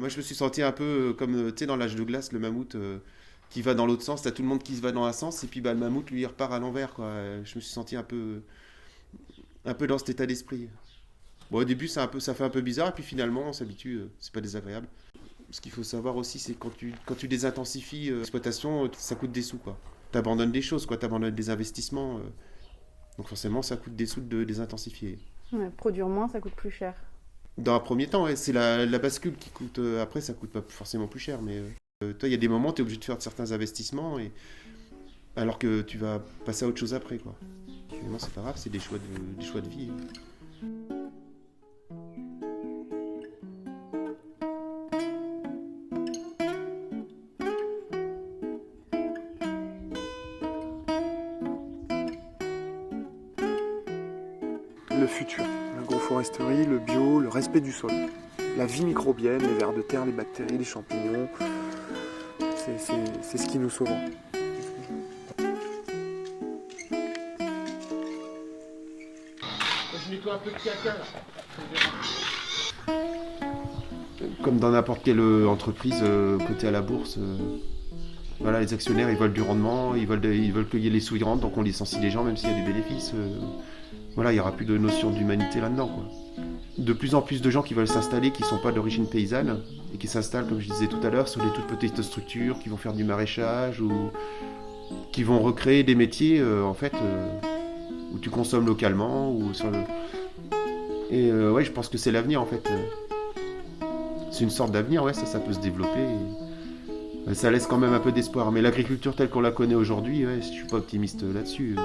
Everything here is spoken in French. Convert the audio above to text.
Moi, je me suis senti un peu comme, tu sais, dans l'âge de glace, le mammouth qui va dans l'autre sens. T'as tout le monde qui se va dans un sens, et puis bah, le mammouth, lui, il repart à l'envers, quoi. Je me suis senti un peu dans cet état d'esprit. Bon, au début, ça fait un peu bizarre, et puis finalement, on s'habitue, c'est pas désagréable. Ce qu'il faut savoir aussi, c'est que quand tu désintensifies l'exploitation, ça coûte des sous, quoi. T'abandonnes des choses, quoi. T'abandonnes des investissements. Donc forcément, ça coûte des sous de désintensifier. Ouais, produire moins, ça coûte plus cher. Dans un premier temps, ouais, c'est la bascule qui coûte. Après, ça coûte pas forcément plus cher, mais toi, il y a des moments où tu es obligé de faire certains investissements, alors que tu vas passer à autre chose après, quoi. Finalement, c'est pas grave, c'est des choix de vie. Le futur, l'agroforesterie, le bio, le respect du sol, la vie microbienne, les vers de terre, les bactéries, les champignons, c'est ce qui nous sauvera. Je nettoie un peu de caca là. Comme dans n'importe quelle entreprise cotée à la bourse, voilà, les actionnaires ils veulent du rendement, ils veulent qu'il y ait les sous qui rentrent, donc on licencie les gens même s'il y a du bénéfice. Voilà, il n'y aura plus de notion d'humanité là-dedans, quoi. De plus en plus de gens qui veulent s'installer, qui ne sont pas d'origine paysanne, et qui s'installent, comme je disais tout à l'heure, sur des toutes petites structures, qui vont faire du maraîchage, ou qui vont recréer des métiers, en fait, où tu consommes localement, ou sur le... Et ouais, je pense que c'est l'avenir, en fait. C'est une sorte d'avenir, ouais, ça peut se développer. Ça laisse quand même un peu d'espoir. Mais l'agriculture telle qu'on la connaît aujourd'hui, ouais, je suis pas optimiste là-dessus.